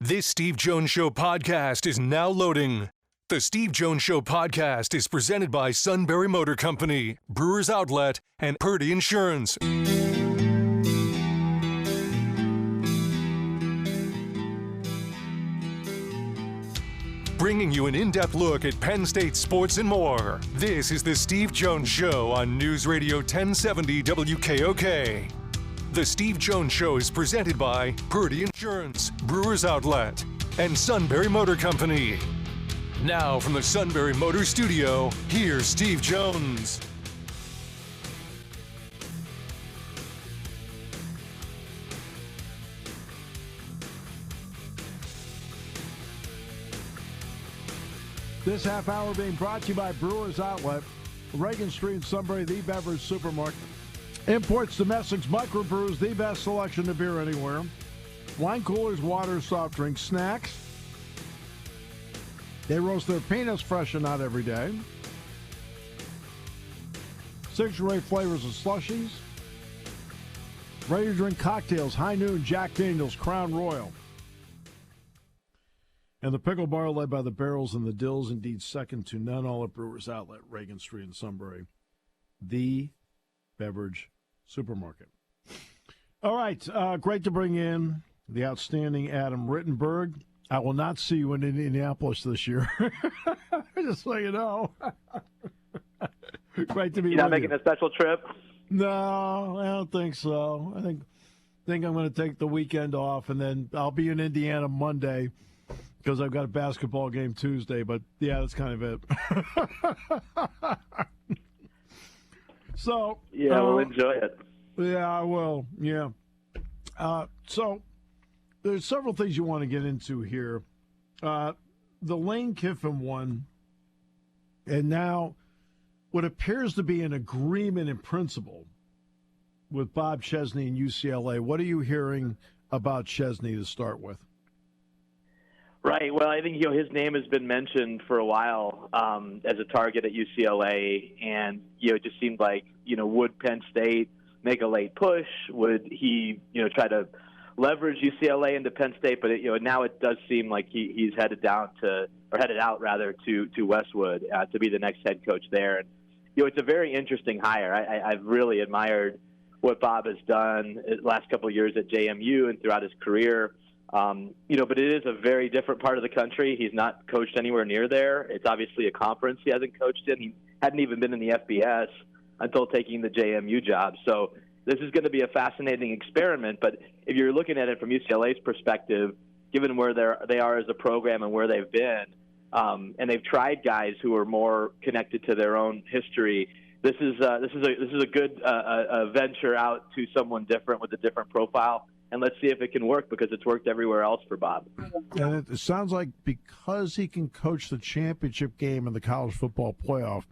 This Steve Jones Show podcast is now loading. The Steve Jones Show podcast is presented by Sunbury Motor Company, Brewers Outlet, and Purdy Insurance. Bringing you an in-depth look at Penn State sports and more. This is the Steve Jones Show on News Radio 1070 WKOK. The Steve Jones Show is presented by Purdy Insurance, Brewers Outlet, and Sunbury Motor Company. Now from the Sunbury Motor Studio, here's Steve Jones. This half hour being brought to you by Brewers Outlet, Reagan Street, Sunbury, the beverage supermarket. Imports, domestics, microbrews, the best selection of beer anywhere. Wine coolers, water, soft drinks, snacks. They roast their peanuts fresh and not every day. Signature flavors of slushies. Ready to drink cocktails, High Noon, Jack Daniels, Crown Royal. And the pickle bar led by the Barrels and the Dills, indeed second to none, all at Brewers Outlet, Reagan Street in Sunbury. The beverage supermarket. All right, great to bring in the outstanding Adam Rittenberg. I will not see you in Indianapolis this year. Just so you know. Great to be with you. You're not making a special trip? No, I don't think so. I think I'm going to take the weekend off, and then I'll be in Indiana Monday because I've got a basketball game Tuesday. But, yeah, that's kind of it. So yeah, we'll enjoy it. Yeah, I will. Yeah. So there's several things you want to get into here. The Lane Kiffin one, and now what appears to be an agreement in principle with Bob Chesney and UCLA. What are you hearing about Chesney to start with? Right. Well, I think his name has been mentioned for a while as a target at UCLA, and it just seemed like would Penn State make a late push? Would he try to leverage UCLA into Penn State? But now it does seem like he's headed out to Westwood to be the next head coach there. And it's a very interesting hire. I've really admired what Bob has done the last couple of years at JMU and throughout his career. But it is a very different part of the country. He's not coached anywhere near there. It's obviously a conference he hasn't coached in. He hadn't even been in the FBS until taking the JMU job. So this is going to be a fascinating experiment. But if you're looking at it from UCLA's perspective, given where they are as a program and where they've been, and they've tried guys who are more connected to their own history, this is a good venture out to someone different with a different profile. And let's see if it can work, because it's worked everywhere else for Bob. And it sounds like because he can coach the championship game in the college football playoff,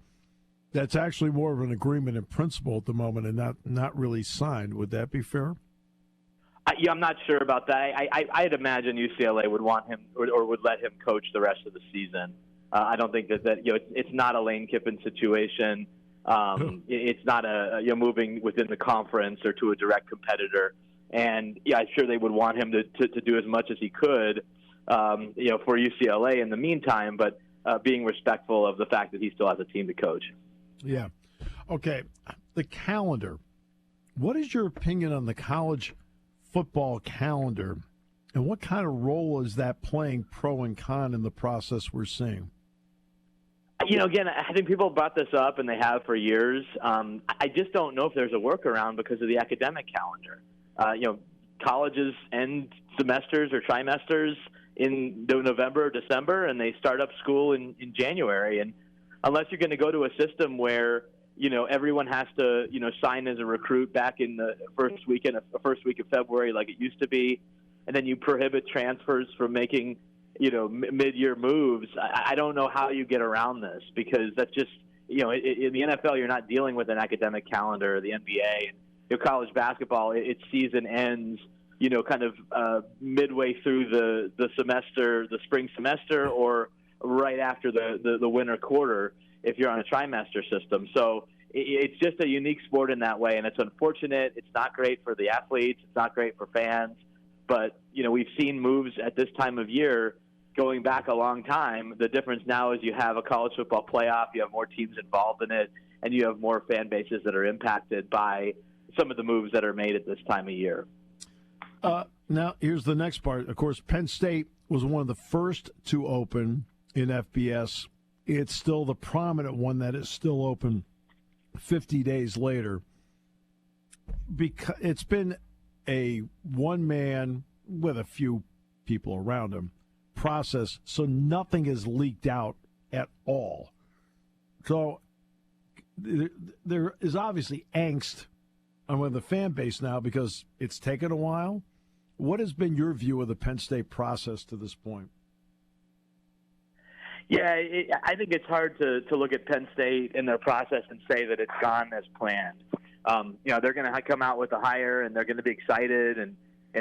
that's actually more of an agreement in principle at the moment and not really signed. Would that be fair? I'm not sure about that. I'd imagine UCLA would want him or would let him coach the rest of the season. I don't think that it's not a Lane Kiffin situation. It's not moving within the conference or to a direct competitor. And, I'm sure they would want him to do as much as he could, for UCLA in the meantime, but being respectful of the fact that he still has a team to coach. Yeah. Okay. The calendar. What is your opinion on the college football calendar, and what kind of role is that playing, pro and con, in the process we're seeing? Again, I think people brought this up, and they have for years. I just don't know if there's a workaround because of the academic calendar. Colleges end semesters or trimesters in November or December, and they start up school in January. And unless you're going to go to a system where, everyone has to, sign as a recruit back in the first week of February like it used to be, and then you prohibit transfers from making, mid-year moves, I don't know how you get around this, because that's just, in the NFL, you're not dealing with an academic calendar, or the NBA. And, college basketball, its season ends, kind of midway through the semester, the spring semester, or right after the winter quarter if you're on a trimester system. So it's just a unique sport in that way, and it's unfortunate. It's not great for the athletes. It's not great for fans. but we've seen moves at this time of year going back a long time. The difference now is you have a college football playoff, you have more teams involved in it, and you have more fan bases that are impacted by some of the moves that are made at this time of year. Now, here's the next part. Of course, Penn State was one of the first to open in FBS. It's still the prominent one that is still open 50 days later. Because it's been a one-man with a few people around him process, so nothing is leaked out at all. So there is obviously angst among the fan base now because it's taken a while. What has been your view of the Penn State process to this point? Yeah, I think it's hard to look at Penn State and their process and say that it's gone as planned. They're going to come out with a hire, and they're going to be excited, and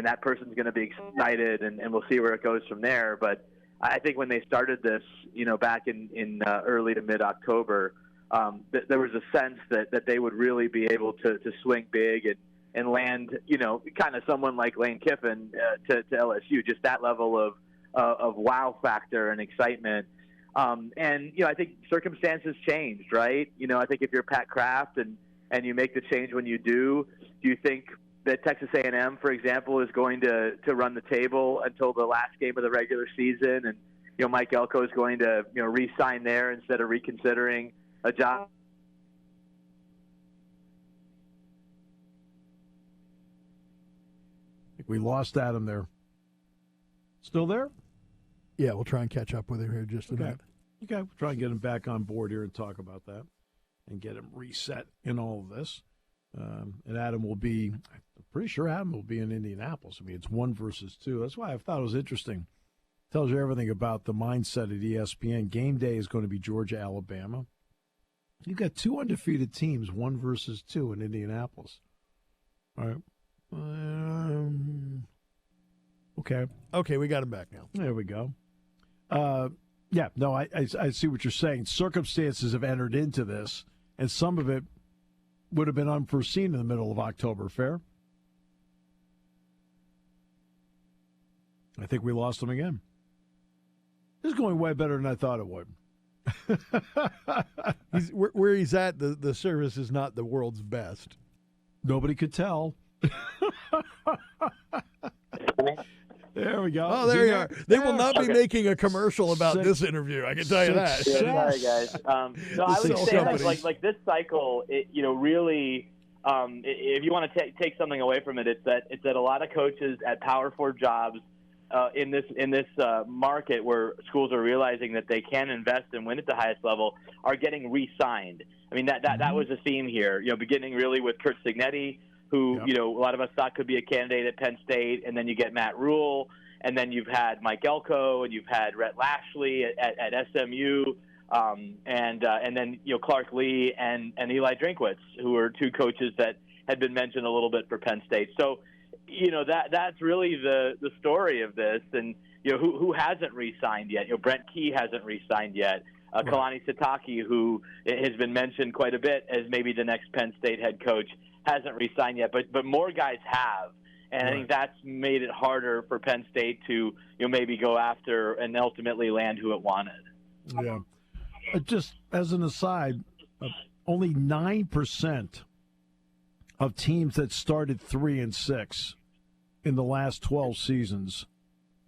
that person's going to be excited, and we'll see where it goes from there. But I think when they started this, back in early to mid-October, there was a sense that they would really be able to swing big and land, kind of someone like Lane Kiffin to LSU, just that level of wow factor and excitement. I think circumstances changed, right? I think if you're Pat Kraft and you make the change when you do you think that Texas A&M, for example, is going to run the table until the last game of the regular season, and Mike Elko is going to re-sign there instead of reconsidering a job? I think we lost Adam there. Still there? Yeah, we'll try and catch up with him here just a minute. Okay, we'll try and get him back on board here and talk about that and get him reset in all of this. And Adam will be, I'm pretty sure Adam will be in Indianapolis. I mean, it's 1 versus 2. That's why I thought it was interesting. Tells you everything about the mindset at ESPN. Game day is going to be Georgia, Alabama. You've got 2 undefeated teams, 1 versus 2 in Indianapolis. All right. Okay, we got him back now. There we go. I see what you're saying. Circumstances have entered into this, and some of it would have been unforeseen in the middle of October. Fair? I think we lost him again. This is going way better than I thought it would. Where he's at, the service is not the world's best. Nobody could tell. There we go. Oh, there you are. They will not be making a commercial about this interview. I can tell you that. Yeah, sorry, guys. So I would say like this cycle, really, if you want to take something away from it, it's that a lot of coaches at Power 4 jobs in this market where schools are realizing that they can invest and win at the highest level are getting re-signed. I mean that was a theme here. Beginning really with Curt Cignetti, who, a lot of us thought could be a candidate at Penn State, and then you get Matt Rule, and then you've had Mike Elko, and you've had Rhett Lashley at SMU, and then Clark Lee and Eli Drinkwitz, who are 2 coaches that had been mentioned a little bit for Penn State. So, that's really the story of this, and who hasn't re-signed yet? Brent Key hasn't re-signed yet. Kalani Sitake, who has been mentioned quite a bit as maybe the next Penn State head coach, hasn't re-signed yet, but more guys have, and I think that's made it harder for Penn State to maybe go after and ultimately land who it wanted. Yeah. Just as an aside, only 9% of teams that started 3-6 in the last 12 seasons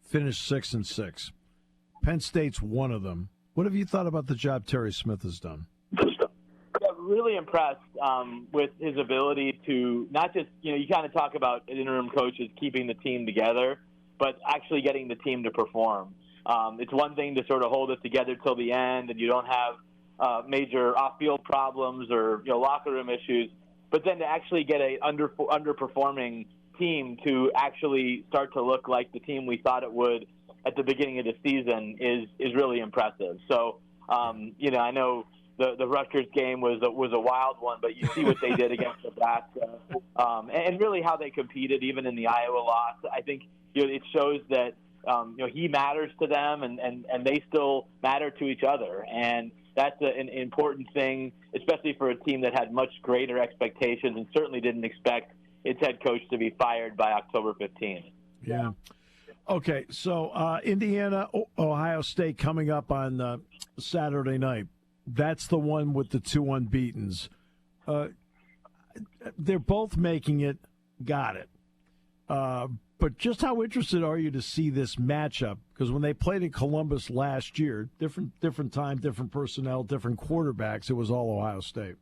finished 6-6. Penn State's one of them. What have you thought about the job Terry Smith has done? Really impressed with his ability to not just, you kind of talk about interim coaches keeping the team together, but actually getting the team to perform. It's one thing to sort of hold it together till the end and you don't have major off-field problems or locker room issues, but then to actually get a underperforming team to actually start to look like the team we thought it would at the beginning of the season is really impressive. So, I know the Rutgers game was a wild one, but you see what they did against Nebraska, and really how they competed even in the Iowa loss. I think it shows that he matters to them, and they still matter to each other, and that's an important thing, especially for a team that had much greater expectations and certainly didn't expect its head coach to be fired by October 15th. Yeah. Okay, so Indiana, Ohio State coming up on Saturday night. That's the one with the 2 unbeatens. They're both making it. Got it. But just how interested are you to see this matchup? Because when they played in Columbus last year, different time, different personnel, different quarterbacks, it was all Ohio State.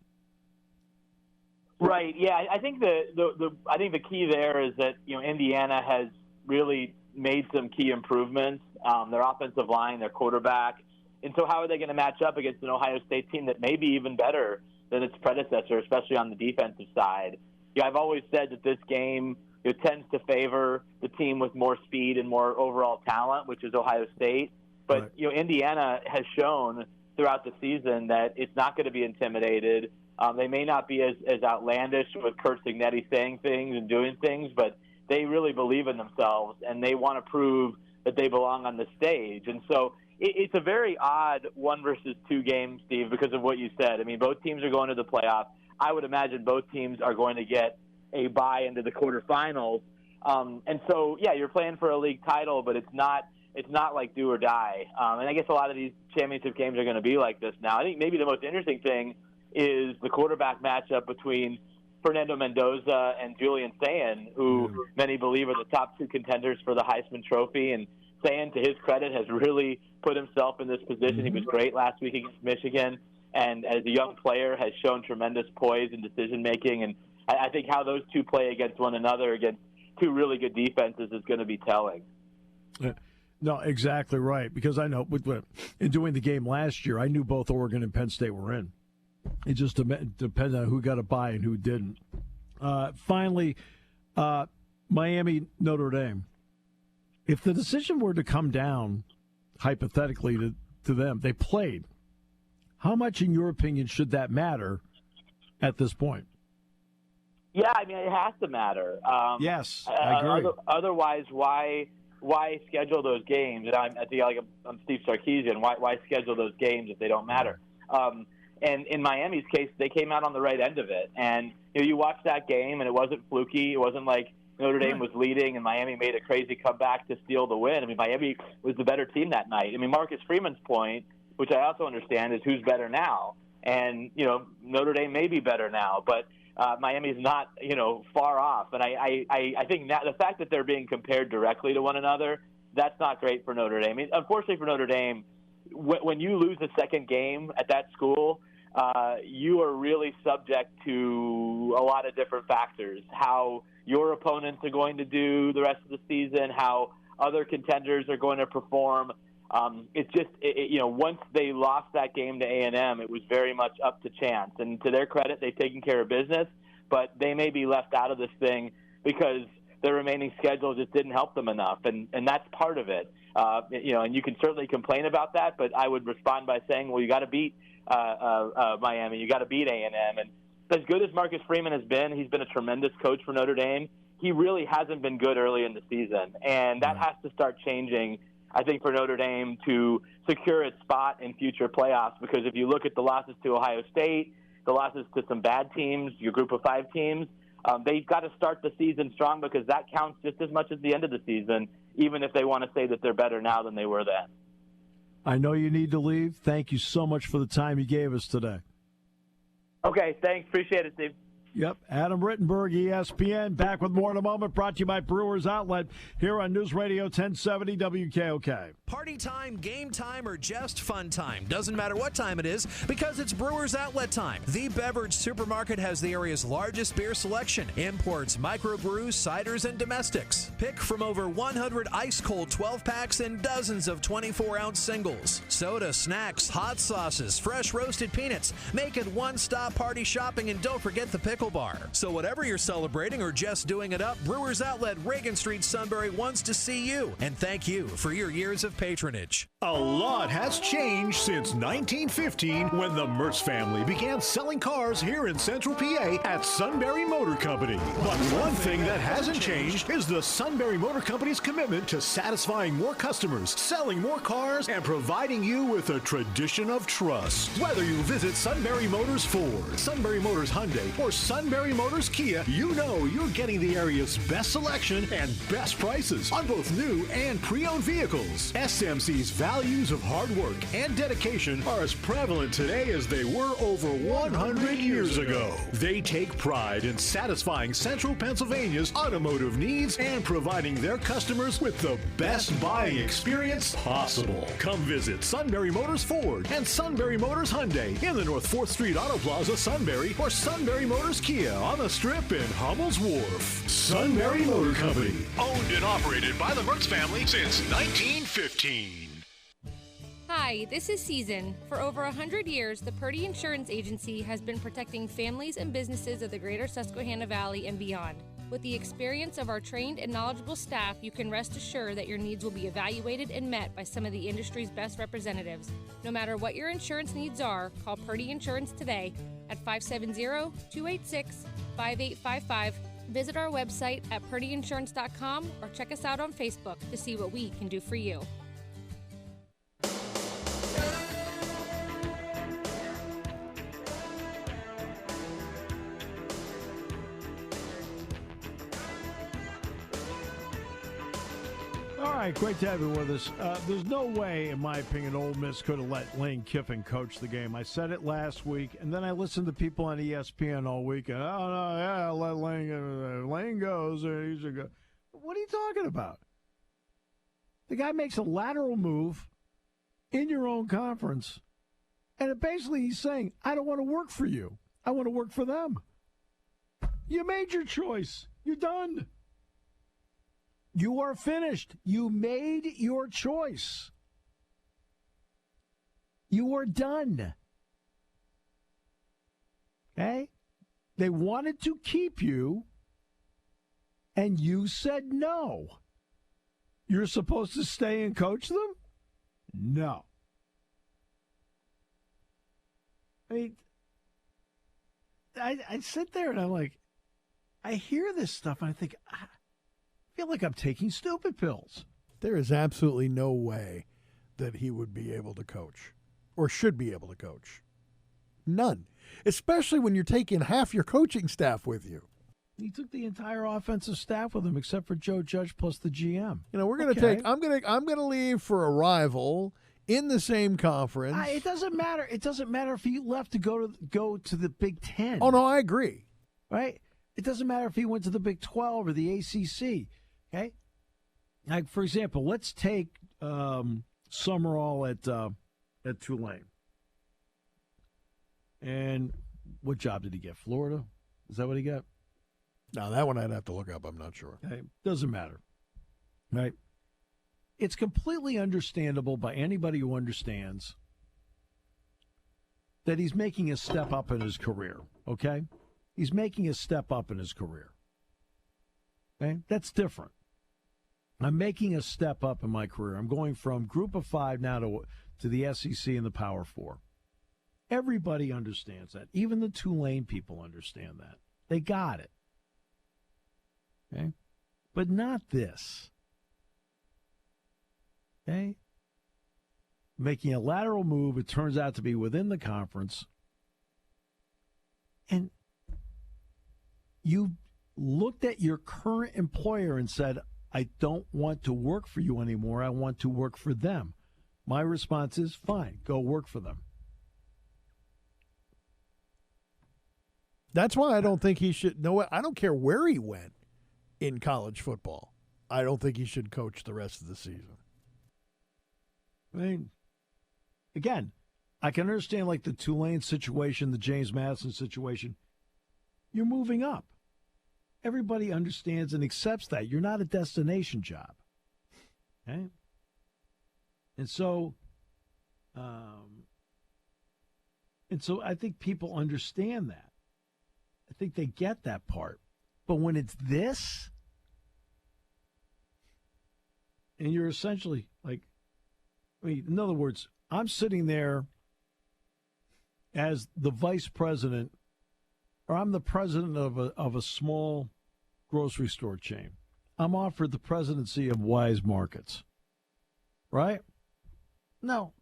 Right. Yeah. I think the key there is that Indiana has really made some key improvements. Their offensive line, their quarterback, and so how are they going to match up against an Ohio State team that may be even better than its predecessor, especially on the defensive side? I've always said that this game tends to favor the team with more speed and more overall talent, which is Ohio State. But Right. Indiana has shown throughout the season that it's not going to be intimidated. They may not be as outlandish with Kurt Signetti saying things and doing things, but they really believe in themselves, and they want to prove that they belong on the stage. And so it's a very odd 1 versus 2 game, Steve, because of what you said. I mean, both teams are going to the playoff. I would imagine both teams are going to get a bye into the quarterfinals. And so, yeah, you're playing for a league title, but it's not like do or die. And I guess a lot of these championship games are going to be like this now. I think maybe the most interesting thing is the quarterback matchup between Fernando Mendoza and Julian Sayin, who many believe are the top 2 contenders for the Heisman Trophy. And Sayin, to his credit, has really put himself in this position. He was great last week against Michigan, and as a young player has shown tremendous poise and decision-making. And I think how those two play against one another, against 2 really good defenses, is going to be telling. No, exactly right. Because I know in doing the game last year, I knew both Oregon and Penn State were in. It just depended on who got a bye and who didn't. Finally, Miami, Notre Dame. If the decision were to come down, hypothetically, to them, they played. How much, in your opinion, should that matter at this point? Yeah, I mean, it has to matter. Yes, I agree. Otherwise, why schedule those games? And I think I'm Steve Sarkisian. Why schedule those games if they don't matter? And in Miami's case, they came out on the right end of it. And you watched that game, and it wasn't fluky. It wasn't like Notre Dame was leading and Miami made a crazy comeback to steal the win. I mean, Miami was the better team that night. I mean, Marcus Freeman's point, which I also understand, is who's better now. And, Notre Dame may be better now, but Miami's not, far off. And I think that the fact that they're being compared directly to one another, that's not great for Notre Dame. I mean, unfortunately for Notre Dame, when you lose a second game at that school, you are really subject to a lot of different factors. How your opponents are going to do the rest of the season, how other contenders are going to perform. It's just, once they lost that game to A&M, it was very much up to chance. And to their credit, they've taken care of business, but they may be left out of this thing because their remaining schedule just didn't help them enough. And that's part of it. And you can certainly complain about that, but I would respond by saying, well, you got to beat Miami. You got to beat A&M. And as good as Marcus Freeman has been, he's been a tremendous coach for Notre Dame. He really hasn't been good early in the season. And that has to start changing, I think, for Notre Dame to secure its spot in future playoffs. Because if you look at the losses to Ohio State, the losses to some bad teams, your group of 5 teams, they've got to start the season strong because that counts just as much as the end of the season, even if they want to say that they're better now than they were then. I know you need to leave. Thank you so much for the time you gave us today. Okay, thanks. Appreciate it, Steve. Yep, Adam Rittenberg, ESPN, back with more in a moment, brought to you by Brewers Outlet here on News Radio 1070 WKOK. Party time, game time, or just fun time. Doesn't matter what time it is because it's Brewers Outlet time. The beverage supermarket has the area's largest beer selection, imports, microbrews, ciders, and domestics. Pick from over 100 ice-cold 12-packs and dozens of 24-ounce singles. Soda, snacks, hot sauces, fresh roasted peanuts. Make it one-stop party shopping, and don't forget the pickle bar. So whatever you're celebrating or just doing it up, Brewers Outlet, Reagan Street, Sunbury wants to see you and thank you for your years of patronage. A lot has changed since 1915 when the Mertz family began selling cars here in Central PA at Sunbury Motor Company. But one thing that hasn't changed is the Sunbury Motor Company's commitment to satisfying more customers, selling more cars, and providing you with a tradition of trust. Whether you visit Sunbury Motors Ford, Sunbury Motors Hyundai, or Sunbury Motors Kia, you know you're getting the area's best selection and best prices on both new and pre-owned vehicles. SMC's values of hard work and dedication are as prevalent today as they were over 100 years ago. They take pride in satisfying Central Pennsylvania's automotive needs and providing their customers with the best buying experience possible. Come visit Sunbury Motors Ford and Sunbury Motors Hyundai in the North 4th Street Auto Plaza, Sunbury, or Sunbury Motors Kia on the Strip in Hummel's Wharf. Sunbury Motor Company, owned and operated by the Mertz family since 1915. Hi, this is Season. For over 100 years, the Purdy Insurance Agency has been protecting families and businesses of the greater Susquehanna Valley and beyond. With the experience of our trained and knowledgeable staff, you can rest assured that your needs will be evaluated and met by some of the industry's best representatives. No matter what your insurance needs are, call Purdy Insurance today at 570-286-5855. Visit our website at purdyinsurance.com or check us out on Facebook to see what we can do for you. All right, great to have you with us. There's no way, in my opinion, Ole Miss could have let Lane Kiffin coach the game. I said it last week, and then I listened to people on ESPN all week, and, oh, no, yeah, let Lane go. Lane goes. He should go. What are you talking about? The guy makes a lateral move in your own conference, and basically he's saying, I don't want to work for you. I want to work for them. You made your choice. You're done. You are finished. You made your choice. You are done. Okay? They wanted to keep you, and you said no. You're supposed to stay and coach them? No. I mean, I sit there and I'm like, I hear this stuff and I think, I feel like I'm taking stupid pills. There is absolutely no way that he would be able to coach or should be able to coach. None. Especially when you're taking half your coaching staff with you. He took the entire offensive staff with him except for Joe Judge plus the GM. You know, we're going to take I'm going to leave for a rival in the same conference. It doesn't matter. It doesn't matter if he left to go to the Big Ten. Oh no, I agree. Right? It doesn't matter if he went to the Big 12 or the ACC. Okay, like for example, let's take Summerall at Tulane. And what job did he get? Florida? Is that what he got? No, that one I'd have to look up. I'm not sure. Okay. Doesn't matter, right? It's completely understandable by anybody who understands that he's making a step up in his career. Okay, he's making a step up in his career. Okay, that's different. I'm making a step up in my career. I'm going from Group of Five now to the SEC and the Power Four. Everybody understands that. Even the Tulane people understand that. They got it. Okay? But not this. Okay? Making a lateral move, it turns out to be within the conference. And you looked at your current employer and said, I don't want to work for you anymore. I want to work for them. My response is, fine, go work for them. That's why I don't think he should. No, I don't care where he went in college football. I don't think he should coach the rest of the season. I mean, again, I can understand like the Tulane situation, the James Madison situation. You're moving up. Everybody understands and accepts that. You're not a destination job. Okay? And so I think people understand that. I think they get that part. But when it's this, and you're essentially like, I mean, in other words, I'm sitting there as the vice president, or I'm the president of a small grocery store chain. I'm offered the presidency of Wise Markets. Right? No.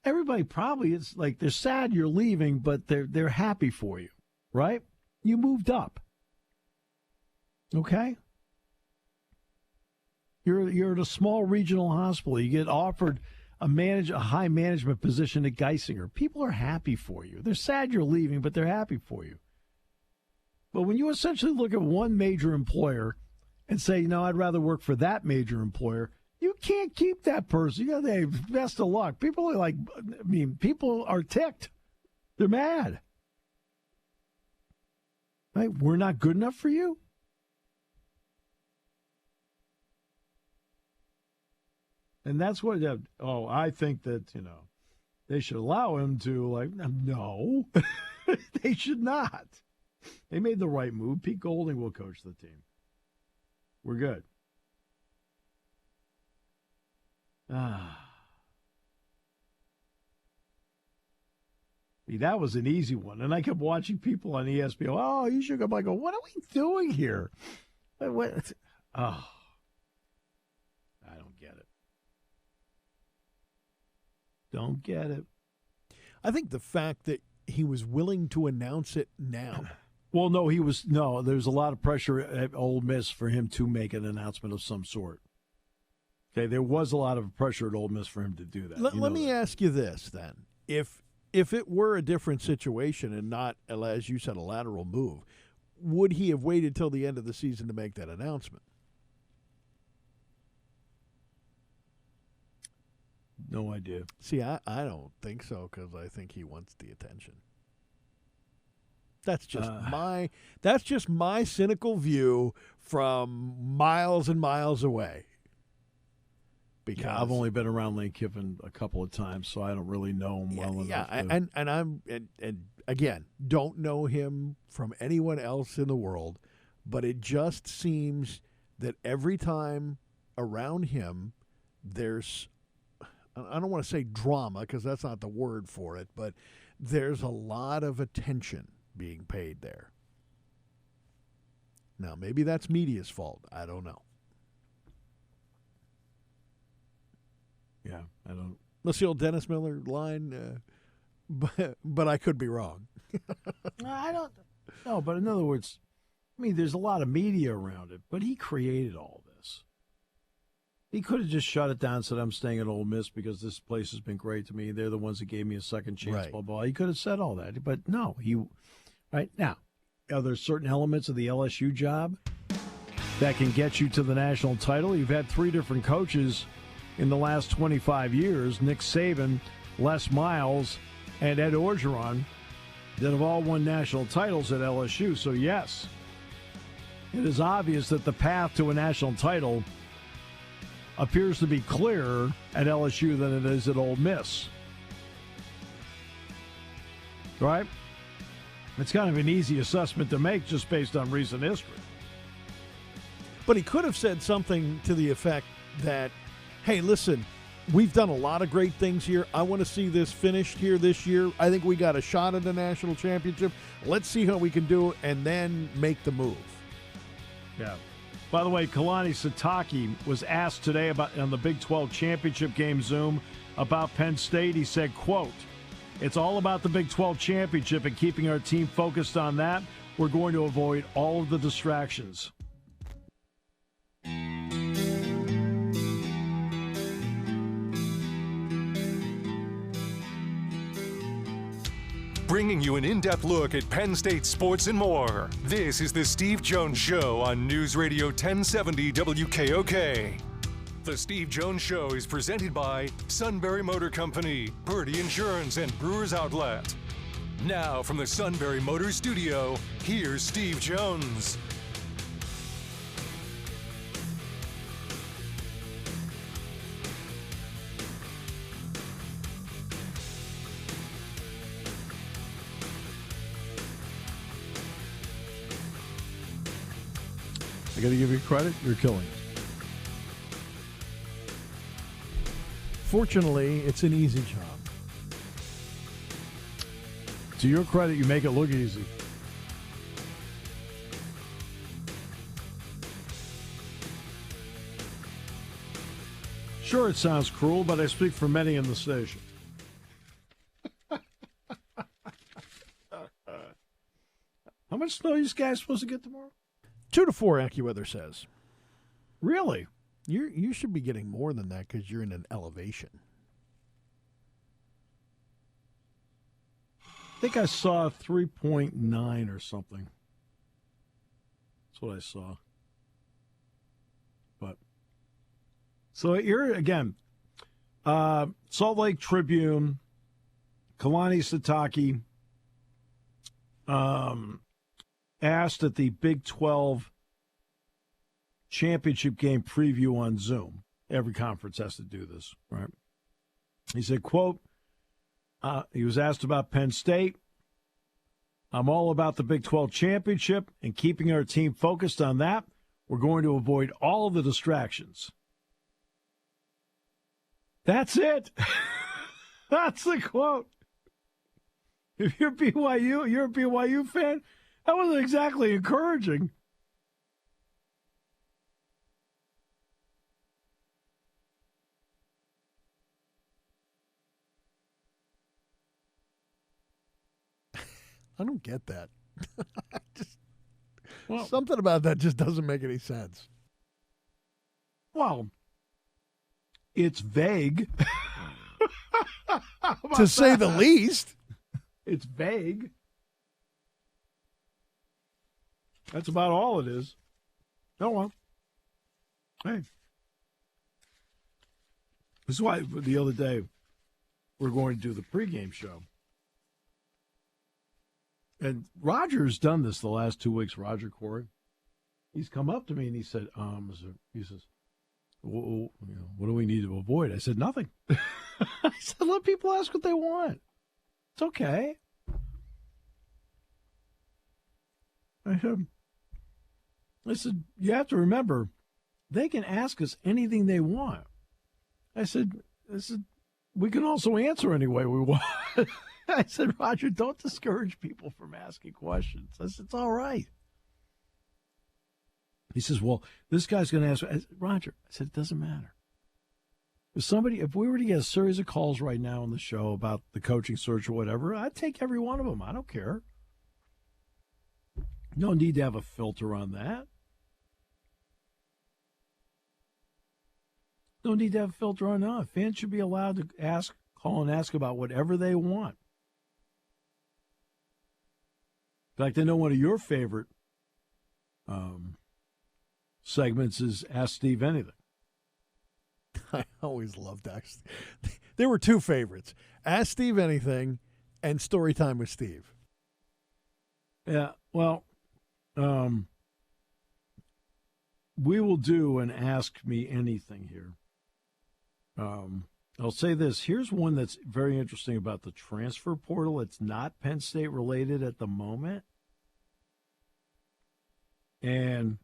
Everybody probably is like, they're sad you're leaving, but they're happy for you. Right? You moved up. Okay? You're at a small regional hospital. You get offered a high management position at Geisinger. People are happy for you. They're sad you're leaving, but they're happy for you. But when you essentially look at one major employer and say, I'd rather work for that major employer, you can't keep that person. They best of luck. People are people are ticked. They're mad. Right? We're not good enough for you? And that's what, I think that, they should allow him to, no, they should not. They made the right move. Pete Golding will coach the team. We're good. That was an easy one. And I kept watching people on ESPN. Oh, you should go. I go, what are we doing here? What? Oh, I don't get it. Don't get it. I think the fact that he was willing to announce it now. Well, there's a lot of pressure at Ole Miss for him to make an announcement of some sort. Okay, there was a lot of pressure at Ole Miss for him to do that. Let me ask you this then. If it were a different situation and not, as you said, a lateral move, would he have waited till the end of the season to make that announcement? No idea. See, I don't think so because I think he wants the attention. That's just my cynical view from miles and miles away. Because I've only been around Lane Kiffin a couple of times, so I don't really know him well enough. And again, don't know him from anyone else in the world, but it just seems that every time around him, there's, I don't want to say drama because that's not the word for it, but there's a lot of attention being paid there. Now, maybe that's media's fault. I don't know. Yeah, I don't. Let's the old Dennis Miller line, but I could be wrong. I don't know, but in other words, there's a lot of media around it, but he created all this. He could have just shut it down and said, I'm staying at Ole Miss because this place has been great to me. They're the ones that gave me a second chance, right. Blah, blah. He could have said all that, but no. Right now, are there certain elements of the LSU job that can get you to the national title? You've had three different coaches in the last 25 years, Nick Saban, Les Miles, and Ed Orgeron, that have all won national titles at LSU. So, yes, it is obvious that the path to a national title appears to be clearer at LSU than it is at Ole Miss. Right? It's kind of an easy assessment to make just based on recent history. But he could have said something to the effect that, hey, listen, we've done a lot of great things here. I want to see this finished here this year. I think we got a shot at the national championship. Let's see how we can do it and then make the move. Yeah. By the way, Kalani Sitake was asked today on the Big 12 championship game Zoom about Penn State. He said, quote, "It's all about the Big 12 championship and keeping our team focused on that. We're going to avoid all of the distractions." Bringing you an in-depth look at Penn State sports and more. This is the Steve Jones Show on News Radio 1070 WKOK. The Steve Jones Show is presented by Sunbury Motor Company, Purdy Insurance, and Brewers Outlet. Now from the Sunbury Motor Studio, here's Steve Jones. I got to give you credit. You're killing it. Fortunately, it's an easy job. To your credit, you make it look easy. Sure, it sounds cruel, but I speak for many in the station. How How much snow are you guys supposed to get tomorrow? 2 to 4, AccuWeather says. Really? You should be getting more than that because you're in an elevation. I think I saw 3.9 or something. That's what I saw. But so here again, Salt Lake Tribune, Kalani Sitake asked at the Big 12 championship game preview on Zoom. Every conference has to do this, right? He said, quote, he was asked about Penn State. I'm all about the Big 12 championship and keeping our team focused on that. We're going to avoid all of the distractions. That's it. That's the quote. If you're BYU, you're a BYU fan, that wasn't exactly encouraging. I don't get that. Something about that just doesn't make any sense. Well, it's vague. To say the least. It's vague. That's about all it is. Oh, well. Hey. This is why the other day we're going to do the pregame show. And Roger's done this the last 2 weeks, Roger Corey. He's come up to me and he said, he says, well, what do we need to avoid? I said, nothing. I said, let people ask what they want. It's okay. I said, you have to remember, they can ask us anything they want. I said, we can also answer any way we want. I said, Roger, don't discourage people from asking questions. I said, it's all right. He says, well, this guy's going to ask. I said, Roger, I said, it doesn't matter. If we were to get a series of calls right now on the show about the coaching search or whatever, I'd take every one of them. I don't care. No need to have a filter on that. No need to have a filter on that. Fans should be allowed to call and ask about whatever they want. In fact, I know one of your favorite segments is Ask Steve Anything. I always loved that. There were 2 favorites, Ask Steve Anything and Story Time with Steve. Yeah, well, we will do an Ask Me Anything here. I'll say this. Here's one that's very interesting about the transfer portal. It's not Penn State related at the moment. And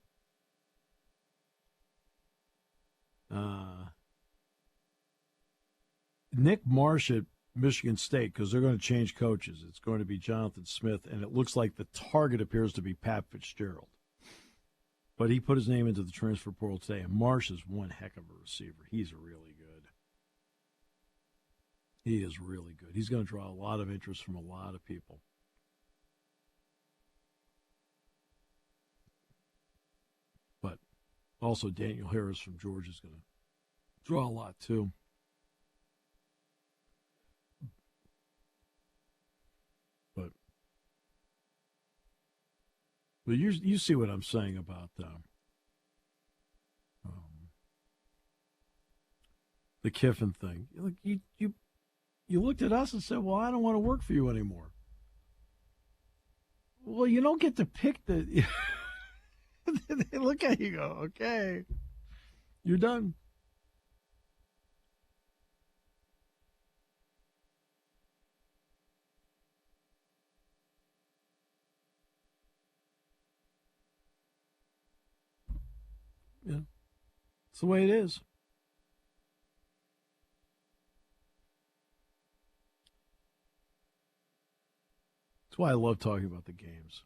Nick Marsh at Michigan State, because they're going to change coaches. It's going to be Jonathan Smith, and it looks like the target appears to be Pat Fitzgerald. But he put his name into the transfer portal today, and Marsh is one heck of a receiver. He's really good. He is really good. He's going to draw a lot of interest from a lot of people. But also Daniel Harris from Georgia is going to draw a lot too. But you see what I'm saying about the Kiffin thing. Look, you looked at us and said, well, I don't want to work for you anymore. Well, you don't get to pick the... They look at you and go, okay, you're done. Yeah, it's the way it is. That's why I love talking about the games.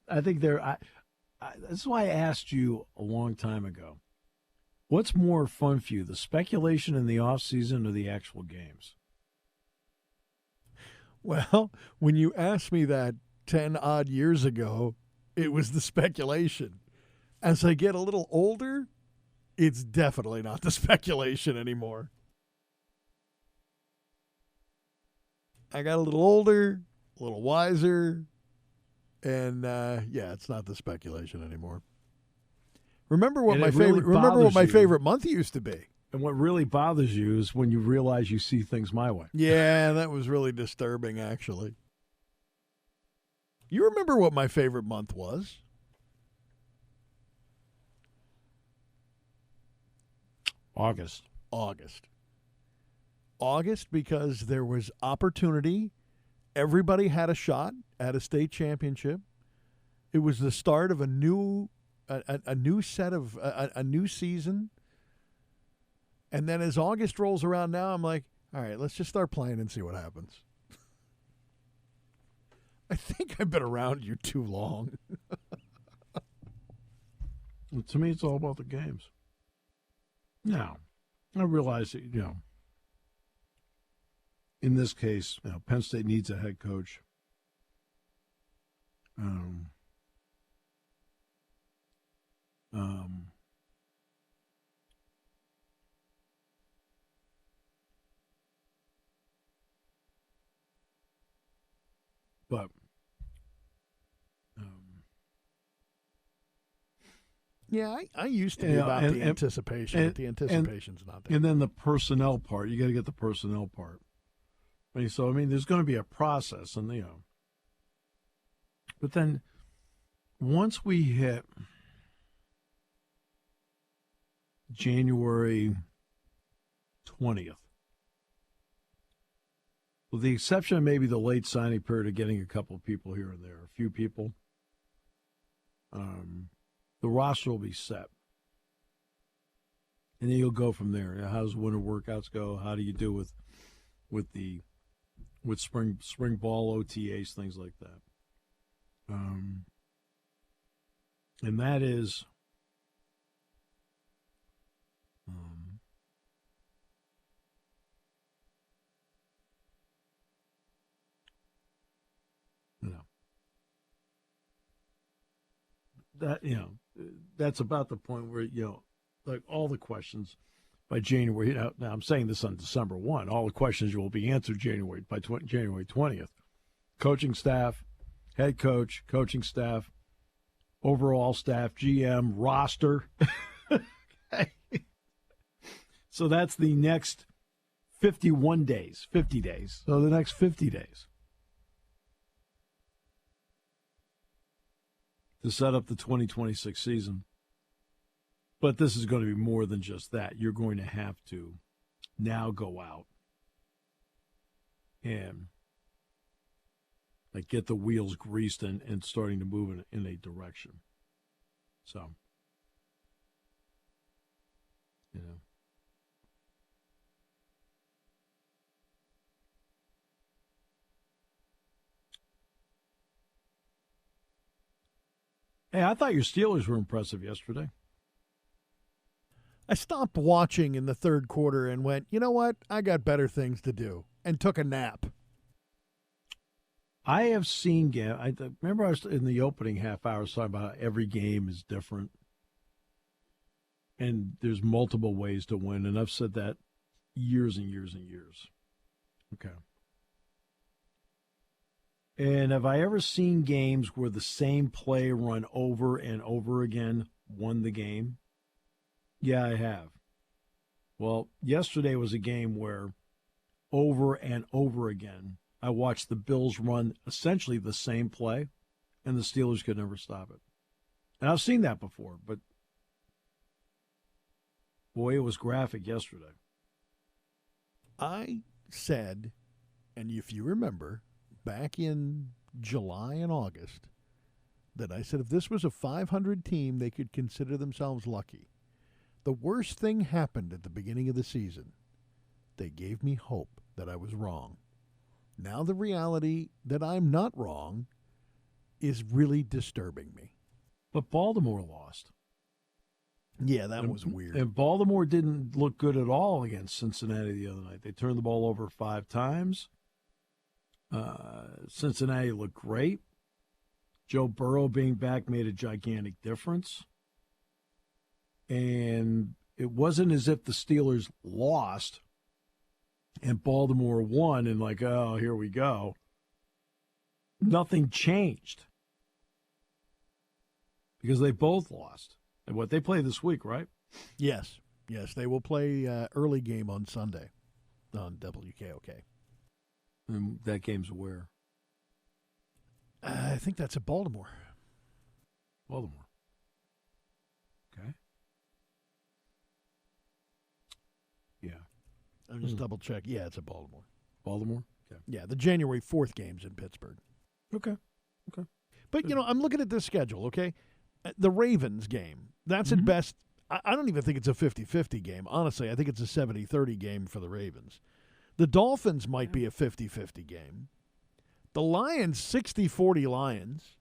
I think that's why I asked you a long time ago, what's more fun for you, the speculation in the offseason or the actual games? Well, when you asked me that 10 odd years ago, it was the speculation. As I get a little older, it's definitely not the speculation anymore. I got a little older, a little wiser, and it's not the speculation anymore. Remember what my favorite month used to be. And what really bothers you is when you realize you see things my way. Yeah, that was really disturbing, actually. You remember what my favorite month was? August. August because there was opportunity. Everybody had a shot at a state championship. It was the start of a new season. And then as August rolls around now, I'm like, all right, let's just start playing and see what happens. I think I've been around you too long. Well, to me, it's all about the games. Now, I realize that, in this case, Penn State needs a head coach. But I used to be about the anticipation, but the anticipation's not there. And then the personnel part, you got to get the personnel part. So, there's going to be a process, and but then once we hit January 20th, with the exception of maybe the late signing period of getting a couple of people here and there, a few people, the roster will be set. And then you'll go from there. How does winter workouts go? How do you do with spring ball, OTAs, things like that? And that is that's about the point where, like all the questions by January. Now I'm saying this on December 1. All the questions will be answered January 20th. Coaching staff, head coach, coaching staff, overall staff, GM, roster. Okay. So that's the next 50 days. So the next 50 days to set up the 2026 season. But this is going to be more than just that. You're going to have to now go out and get the wheels greased and starting to move in a direction. So, Hey, I thought your Steelers were impressive yesterday. I stopped watching in the third quarter and went, you know what? I got better things to do, and took a nap. I have seen I remember I was in the opening half hour talking about how every game is different. And there's multiple ways to win. And I've said that years and years and years. Okay. And have I ever seen games where the same play run over and over again won the game? Yeah, I have. Well, yesterday was a game where over and over again, I watched the Bills run essentially the same play, and the Steelers could never stop it. And I've seen that before, but boy, it was graphic yesterday. I said, and if you remember, back in July and August, that I said if this was a 500 team, they could consider themselves lucky. The worst thing happened at the beginning of the season. They gave me hope that I was wrong. Now the reality that I'm not wrong is really disturbing me. But Baltimore lost. Yeah, that was weird. And Baltimore didn't look good at all against Cincinnati the other night. They turned the ball over 5 times. Cincinnati looked great. Joe Burrow being back made a gigantic difference. And it wasn't as if the Steelers lost and Baltimore won and like, oh, here we go. Nothing changed because they both lost. And what they play this week, right? Yes. They will play early game on Sunday on WKOK. And that game's where? I think that's at Baltimore. Baltimore. Okay. Yeah. I'll just double check. Yeah, it's at Baltimore. Baltimore? Okay. Yeah, the January 4th game's in Pittsburgh. Okay. But, I'm looking at this schedule, okay? The Ravens game, that's at best, I don't even think it's a 50-50 game. Honestly, I think it's a 70-30 game for the Ravens. The Dolphins might be a 50-50 game. The Lions, 60-40 Lions.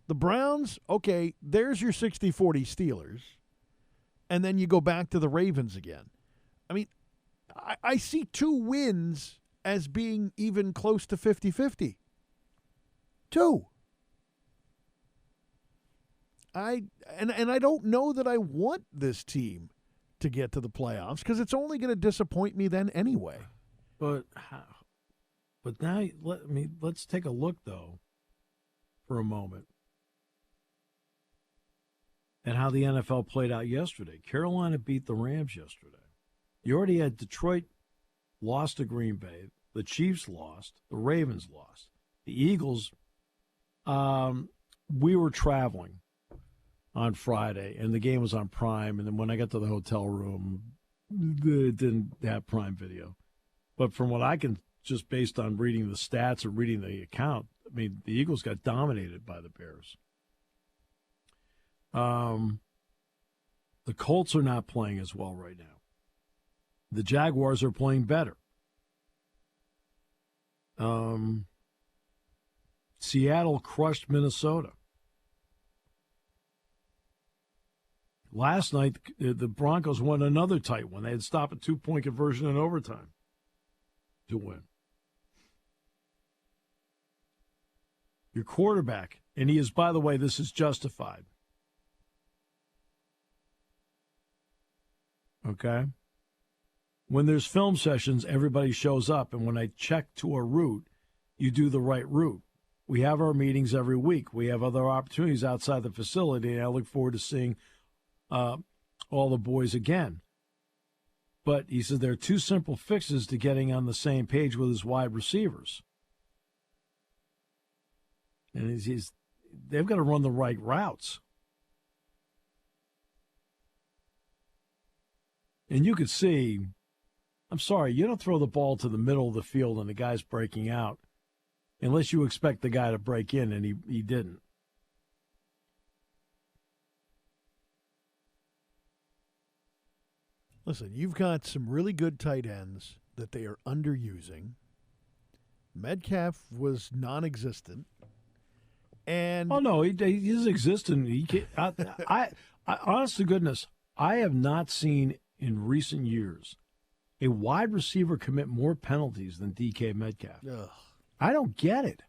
The Browns, okay, there's your 60-40 Steelers. And then you go back to the Ravens again. I mean, I see 2 wins as being even close to 50-50. 2. I don't know that I want this team to get to the playoffs because it's only going to disappoint me then anyway. But now let's take a look though for a moment at how the NFL played out yesterday. Carolina beat the Rams yesterday. You already had Detroit lost to Green Bay, the Chiefs lost, the Ravens lost, the Eagles. We were traveling on Friday, and the game was on Prime. And then when I got to the hotel room, it didn't have Prime Video. But from what I can, just based on reading the stats or reading the account, I mean, the Eagles got dominated by the Bears. The Colts are not playing as well right now. The Jaguars are playing better. Seattle crushed Minnesota. Last night, the Broncos won another tight one. They had stopped a 2-point conversion in overtime to win. Your quarterback, and he is, by the way, this is justified. Okay? When there's film sessions, everybody shows up, and when I check to a route, you do the right route. We have our meetings every week. We have other opportunities outside the facility, and I look forward to seeing all the boys again. But he said there are 2 simple fixes to getting on the same page with his wide receivers. And they've got to run the right routes. And you could see, I'm sorry, you don't throw the ball to the middle of the field and the guy's breaking out unless you expect the guy to break in, and he didn't. Listen, you've got some really good tight ends that they are underusing. Metcalf was non-existent. And oh no, he's existent. He can't, I honest to goodness, I have not seen in recent years a wide receiver commit more penalties than DK Metcalf. Ugh. I don't get it.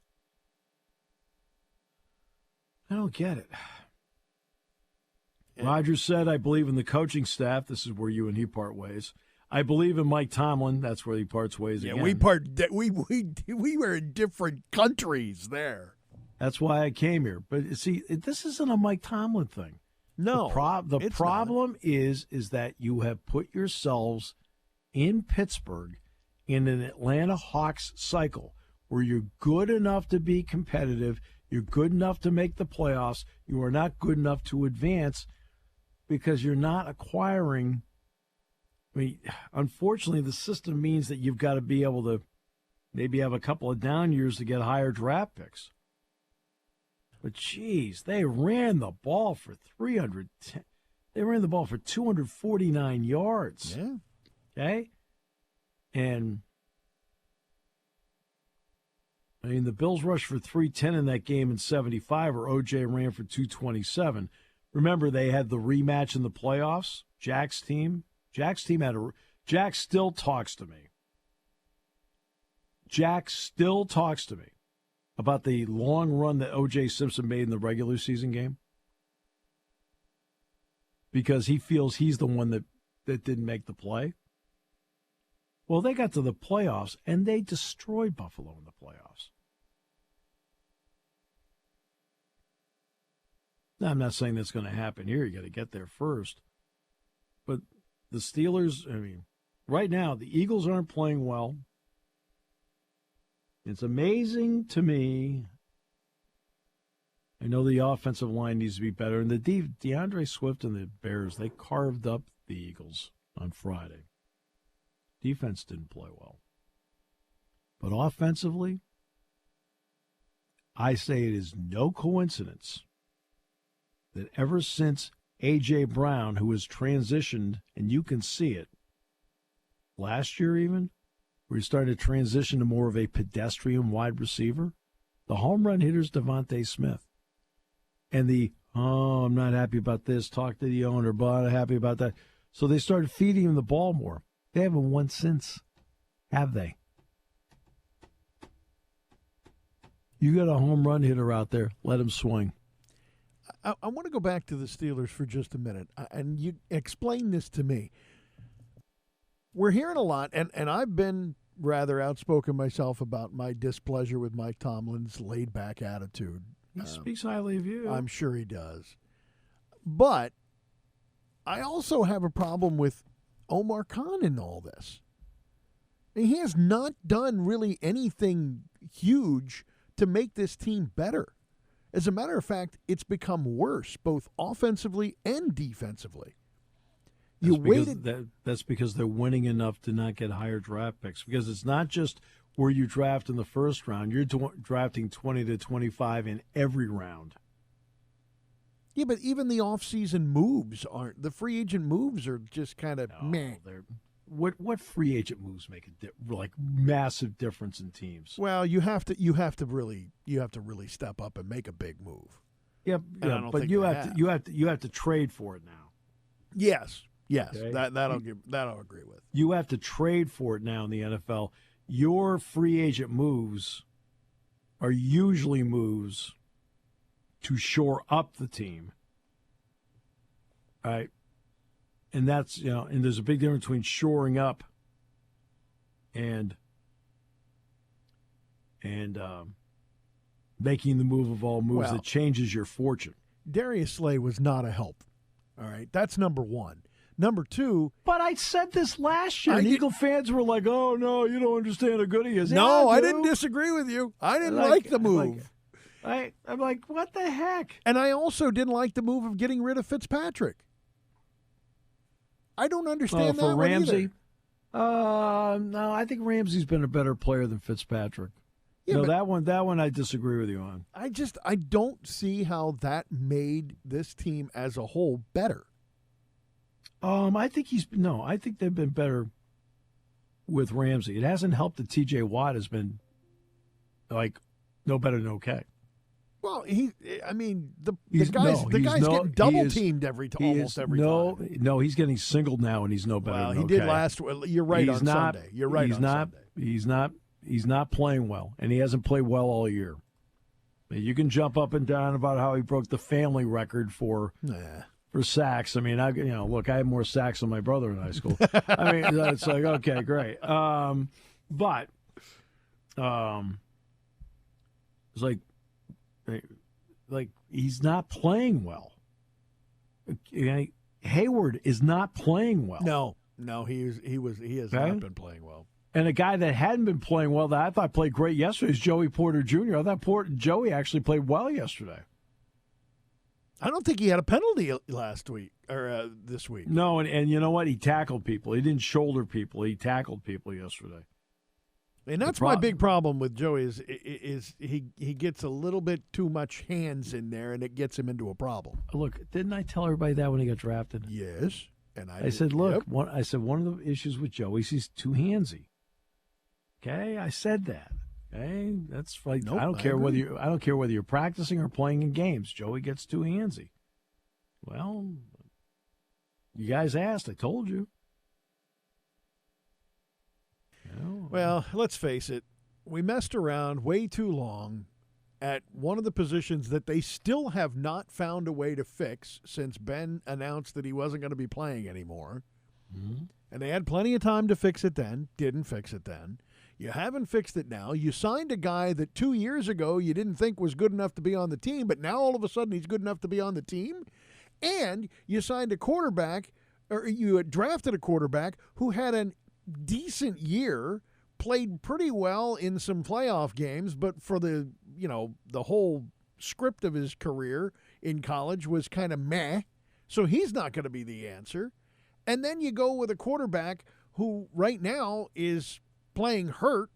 Rodgers said, I believe in the coaching staff. This is where you and he part ways. I believe in Mike Tomlin. That's where he parts ways again. We were in different countries there. That's why I came here. But see, this isn't a Mike Tomlin thing. No. The problem is that you have put yourselves in Pittsburgh in an Atlanta Hawks cycle where you're good enough to be competitive, you're good enough to make the playoffs, you are not good enough to advance because you're not acquiring. I mean, unfortunately, the system means that you've got to be able to maybe have a couple of down years to get higher draft picks. But, geez, they ran the ball for 310. They ran the ball for 249 yards. Yeah. Okay? And, I mean, the Bills rushed for 310 in that game in 75, or O.J. ran for 227. Remember, they had the rematch in the playoffs. Jack's team had Jack still talks to me. Jack still talks to me about the long run that O.J. Simpson made in the regular season game because he feels he's the one that didn't make the play. Well, they got to the playoffs, and they destroyed Buffalo in the playoffs. Now, I'm not saying that's going to happen here. You got to get there first. But the Steelers, right now, the Eagles aren't playing well. It's amazing to me. I know the offensive line needs to be better. And the DeAndre Swift and the Bears, they carved up the Eagles on Friday. Defense didn't play well. But offensively, I say it is no coincidence that ever since A.J. Brown, who has transitioned, and you can see it, last year even, where he started to transition to more of a pedestrian wide receiver, the home run hitter's Devontae Smith. And I'm not happy about this, talk to the owner, but I'm not happy about that. So they started feeding him the ball more. They haven't won since, have they? You got a home run hitter out there, let him swing. I want to go back to the Steelers for just a minute, and you explain this to me. We're hearing a lot, and I've been rather outspoken myself about my displeasure with Mike Tomlin's laid-back attitude. He speaks highly of you. I'm sure he does. But I also have a problem with Omar Khan in all this. He has not done really anything huge to make this team better. As a matter of fact, it's become worse, both offensively and defensively. That's because they're winning enough to not get higher draft picks. Because it's not just where you draft in the first round. You're drafting 20 to 25 in every round. Yeah, but even the offseason moves aren't. The free agent moves are just kind of meh. What free agent moves make a massive difference in teams? Well, you have to really step up and make a big move. Yeah, but you have to trade for it now. Yes, okay? that I'll agree with. You have to trade for it now in the NFL. Your free agent moves are usually moves to shore up the team, right? And that's, and there's a big difference between shoring up and making the move of all moves that changes your fortune. Darius Slay was not a help. All right, that's number one. Number two. But I said this last year. Eagle fans were like, "Oh no, you don't understand how good he is." No, I didn't disagree with you. I didn't like the move. I'm like, what the heck? And I also didn't like the move of getting rid of Fitzpatrick. I don't understand that for Ramsey. Either. No, I think Ramsey's been a better player than Fitzpatrick. Yeah, no, that one I disagree with you on. I don't see how that made this team as a whole better. I think they've been better with Ramsey. It hasn't helped that T.J. Watt has been no better than okay. Well, the guy's getting double teamed almost every time. No, he's getting singled now, and he's no better. Well, he did last. You're right on Sunday. You're right on Sunday. He's not playing well, and he hasn't played well all year. You can jump up and down about how he broke the family record for sacks. I mean, I had more sacks than my brother in high school. I mean, it's like, okay, great. But it's like he's not playing well. Hayward is not playing well. No, he has not been playing well. And a guy that hadn't been playing well that I thought played great yesterday is Joey Porter Jr. I thought Joey actually played well yesterday. I don't think he had a penalty last week or this week. No, and you know what? He tackled people. He didn't shoulder people. He tackled people yesterday. And that's my big problem with Joey is he gets a little bit too much hands in there, and it gets him into a problem. Look, didn't I tell everybody that when he got drafted? Yes, and I said, look, one of the issues with Joey is he's too handsy. Okay, I said that. Okay, that's like I don't care whether you're practicing or playing in games. Joey gets too handsy. Well, you guys asked. I told you. Well, let's face it. we messed around way too long at one of the positions that they still have not found a way to fix since Ben announced that he wasn't going to be playing anymore. Mm-hmm. And they had plenty of time to fix it then, didn't fix it then. You haven't fixed it now. You signed a guy that 2 years ago you didn't think was good enough to be on the team, but now all of a sudden he's good enough to be on the team. And you signed a quarterback, or you had drafted a quarterback who had a decent year, played pretty well in some playoff games, but for the whole script of his career in college was kind of meh. So he's not going to be the answer. And then you go with a quarterback who right now is playing hurt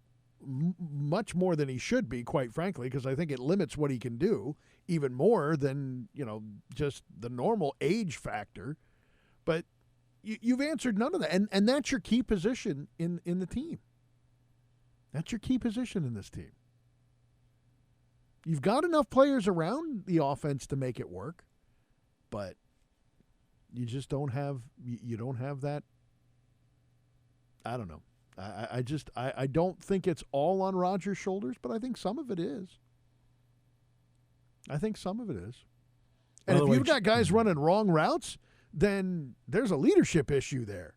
much more than he should be, quite frankly, because I think it limits what he can do even more than, just the normal age factor. But you've answered none of that. And that's your key position in the team. That's your key position in this team. You've got enough players around the offense to make it work, but you just don't have that. I don't know. I don't think it's all on Rodgers' shoulders, but I think some of it is. And if you've got guys running wrong routes, then there's a leadership issue there.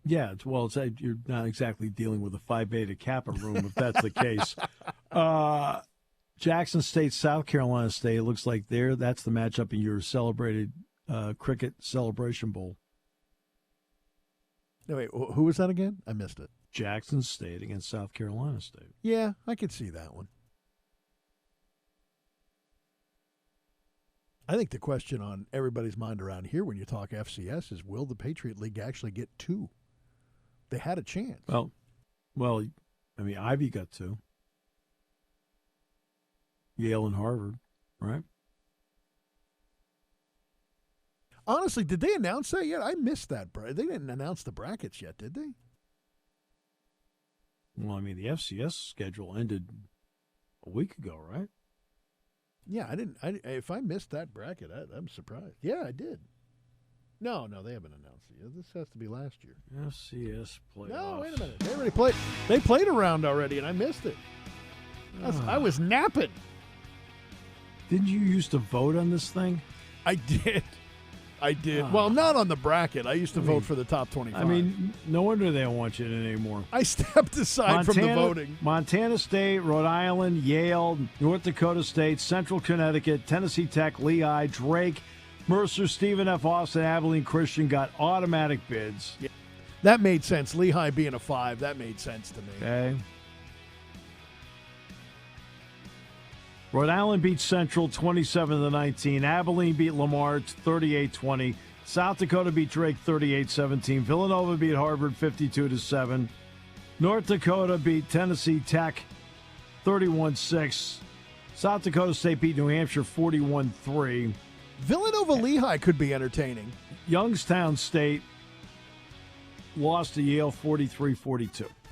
Yeah, you're not exactly dealing with a Phi Beta Kappa room if that's the case. Jackson State, South Carolina State, it looks like that's the matchup in your celebrated cricket celebration bowl. No, wait, who was that again? I missed it. Jackson State against South Carolina State. Yeah, I could see that one. I think the question on everybody's mind around here when you talk FCS is, will the Patriot League actually get 2? They had a chance. Well, I mean, Ivy got 2. Yale and Harvard, right? Honestly, did they announce that yet? I missed that. They didn't announce the brackets yet, did they? Well, I mean, the FCS schedule ended a week ago, right? Yeah, I didn't. If I missed that bracket, I'm surprised. Yeah, I did. No, they haven't announced it yet. This has to be last year. FCS playoff. No, wait a minute. They already played. They played a round already, and I missed it. I was napping. Didn't you used to vote on this thing? I did. Well, not on the bracket. I used to vote for the top 25. I mean, no wonder they don't want you in it anymore. I stepped aside from the voting. Montana State, Rhode Island, Yale, North Dakota State, Central Connecticut, Tennessee Tech, Lehigh, Drake, Mercer, Stephen F. Austin, Abilene Christian got automatic bids. Yeah. That made sense. Lehigh being a 5, that made sense to me. Okay. Rhode Island beat Central 27-19. Abilene beat Lamar 38-20. South Dakota beat Drake 38-17. Villanova beat Harvard 52-7. North Dakota beat Tennessee Tech 31-6. South Dakota State beat New Hampshire 41-3. Villanova-Lehigh could be entertaining. Youngstown State lost to Yale 43-42.